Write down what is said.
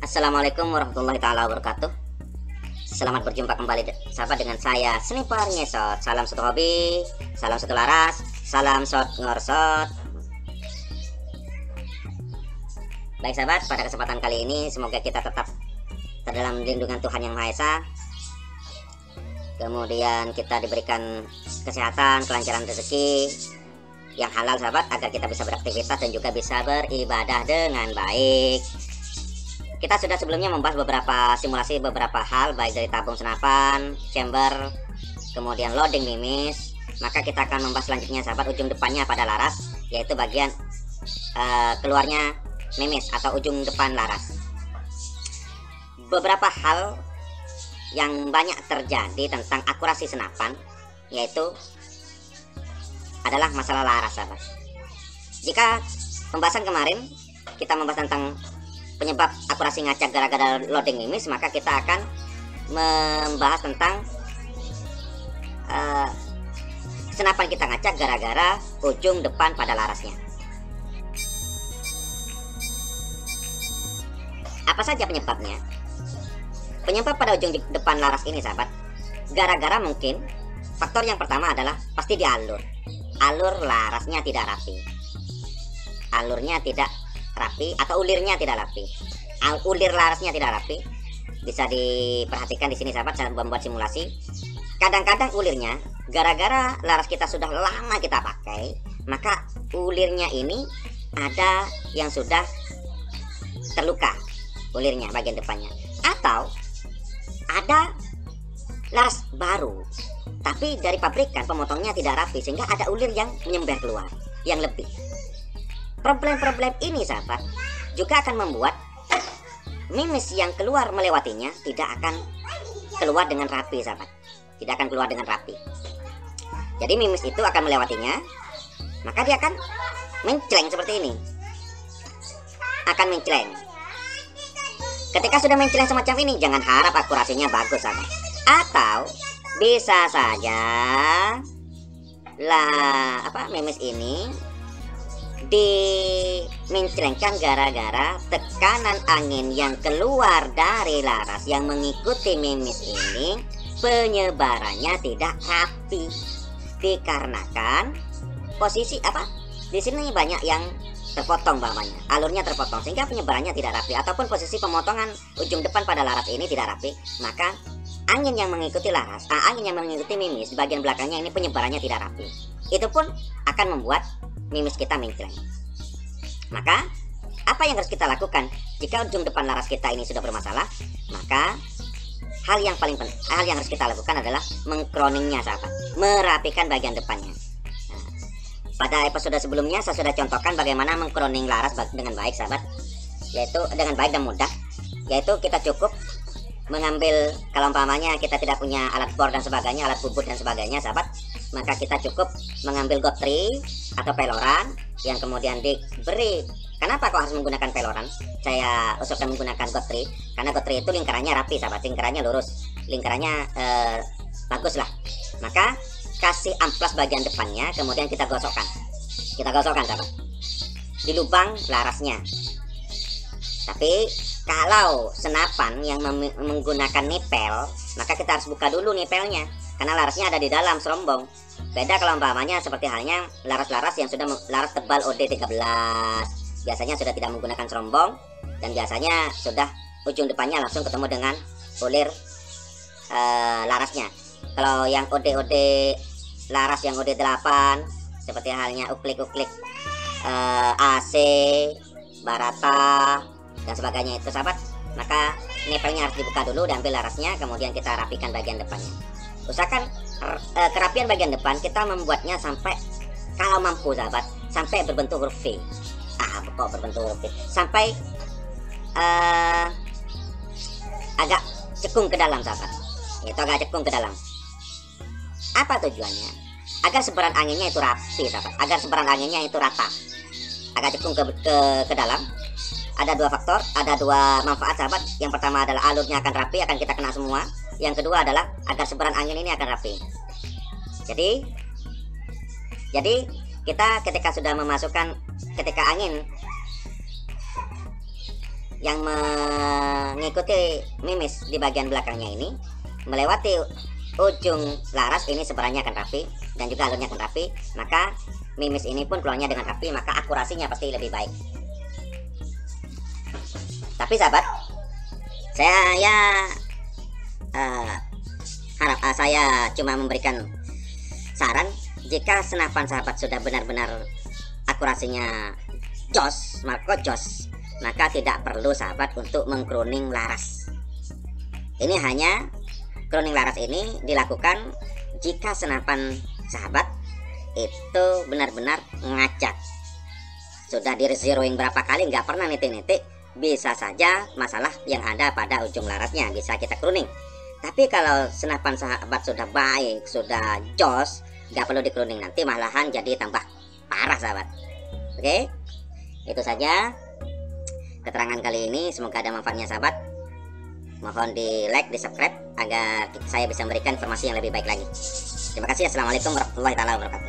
Assalamualaikum warahmatullahi taala wabarakatuh. Selamat berjumpa kembali sahabat dengan saya Sniper Ngesot. Salam satu hobi, salam satu laras, salam shot ngorsot. Baik sahabat, pada kesempatan kali ini semoga kita tetap terdalam lindungan Tuhan Yang Maha Esa. Kemudian kita diberikan kesehatan, kelancaran rezeki yang halal sahabat, agar kita bisa beraktivitas dan juga bisa beribadah dengan baik. Kita sudah sebelumnya membahas beberapa simulasi, beberapa hal baik dari tabung senapan, chamber, kemudian loading mimis. Maka kita akan membahas selanjutnya sahabat ujung depannya pada laras, yaitu bagian keluarnya mimis atau ujung depan laras. Beberapa hal yang banyak terjadi tentang akurasi senapan yaitu adalah masalah laras sahabat. Jika pembahasan kemarin kita membahas tentang penyebab akurasi ngacak gara-gara loading mimis, maka kita akan membahas tentang senapan kita ngacak gara-gara ujung depan pada larasnya. Apa saja penyebabnya? Penyebab pada ujung depan laras ini sahabat, gara-gara mungkin faktor yang pertama adalah pasti di alur larasnya tidak rapi, alurnya tidak rapi atau ulirnya tidak rapi. Ulir larasnya tidak rapi. Bisa diperhatikan di sini sahabat saat membuat simulasi. Kadang-kadang ulirnya gara-gara laras kita sudah lama kita pakai, maka ulirnya ini ada yang sudah terluka, ulirnya bagian depannya. Atau ada laras baru tapi dari pabrikan pemotongnya tidak rapi sehingga ada ulir yang menyembah keluar yang lebih. Problem-problem ini sahabat juga akan membuat mimis yang keluar melewatinya tidak akan keluar dengan rapi sahabat, tidak akan keluar dengan rapi. Jadi mimis itu akan melewatinya, maka dia akan mencleng seperti ini, akan mencleng. Ketika sudah mencleng semacam ini, jangan harap akurasinya bagus sahabat. Atau bisa saja mimis ini dimenclengkan gara-gara tekanan angin yang keluar dari laras yang mengikuti mimis ini penyebarannya tidak rapi, dikarenakan posisi di sini banyak yang terpotong bawahnya, alurnya terpotong sehingga penyebarannya tidak rapi, ataupun posisi pemotongan ujung depan pada laras ini tidak rapi, maka angin yang mengikuti laras, angin yang mengikuti mimis di bagian belakangnya ini penyebarannya tidak rapi. Itu pun akan membuat mimis kita mencleng. Maka apa yang harus kita lakukan jika ujung depan laras kita ini sudah bermasalah? Maka hal yang harus kita lakukan adalah mengcroningnya sahabat, merapikan bagian depannya. Nah, pada episode sebelumnya saya sudah contohkan bagaimana mengcroning laras dengan baik sahabat, yaitu dengan baik dan mudah. Yaitu kita cukup mengambil, kalau umpamanya kita tidak punya alat bor dan sebagainya, alat bubut dan sebagainya sahabat, maka kita cukup mengambil gotri atau peloran yang kemudian diberi. Kenapa kok harus menggunakan peloran? Saya usulkan menggunakan gotri karena gotri itu lingkarannya rapi sahabat, lingkarannya lurus, lingkarannya bagus lah. Maka kasih amplas bagian depannya, kemudian kita gosokkan sahabat di lubang larasnya. Tapi kalau senapan yang menggunakan nipel, maka kita harus buka dulu nipelnya karena larasnya ada di dalam serombong. Beda kalau umpamanya seperti halnya laras-laras yang sudah laras tebal OD13, biasanya sudah tidak menggunakan serombong dan biasanya sudah ujung depannya langsung ketemu dengan ulir larasnya. Kalau yang OD laras yang OD8 seperti halnya uklik-uklik AC, Barata dan sebagainya itu sahabat, maka nipelnya harus dibuka dulu, diambil larasnya, kemudian kita rapikan bagian depannya. Usahakan kerapian bagian depan kita membuatnya sampai, kalau mampu sahabat, sampai berbentuk huruf V. Berbentuk huruf V sampai agak cekung ke dalam sahabat, itu agak cekung ke dalam. Apa tujuannya? Agar sebaran anginnya itu rapi sahabat, agar sebaran anginnya itu rata, agak cekung ke dalam. Ada dua faktor, ada dua manfaat sahabat. Yang pertama adalah alurnya akan rapi, akan kita kena semua. Yang kedua adalah agar sebaran angin ini akan rapi. Jadi kita ketika sudah memasukkan, ketika angin yang mengikuti mimis di bagian belakangnya ini melewati ujung laras ini sebenarnya akan rapi dan juga alurnya akan rapi, maka mimis ini pun keluarnya dengan rapi, maka akurasinya pasti lebih baik. Tapi sahabat, saya cuma memberikan saran, jika senapan sahabat sudah benar-benar akurasinya jos, maka tidak perlu sahabat untuk mengkroning laras. Ini hanya kroning laras ini dilakukan jika senapan sahabat itu benar-benar ngacak. Sudah di zeroing berapa kali nggak pernah nitik-nitik, bisa saja masalah yang ada pada ujung larasnya bisa kita kroning. Tapi kalau senapan sahabat sudah baik, sudah jos, nggak perlu dikroning, nanti malahan jadi tambah parah sahabat. Oke, itu saja keterangan kali ini, semoga ada manfaatnya sahabat. Mohon di like, di subscribe agar saya bisa memberikan informasi yang lebih baik lagi. Terima kasih. Assalamualaikum warahmatullahi wabarakatuh.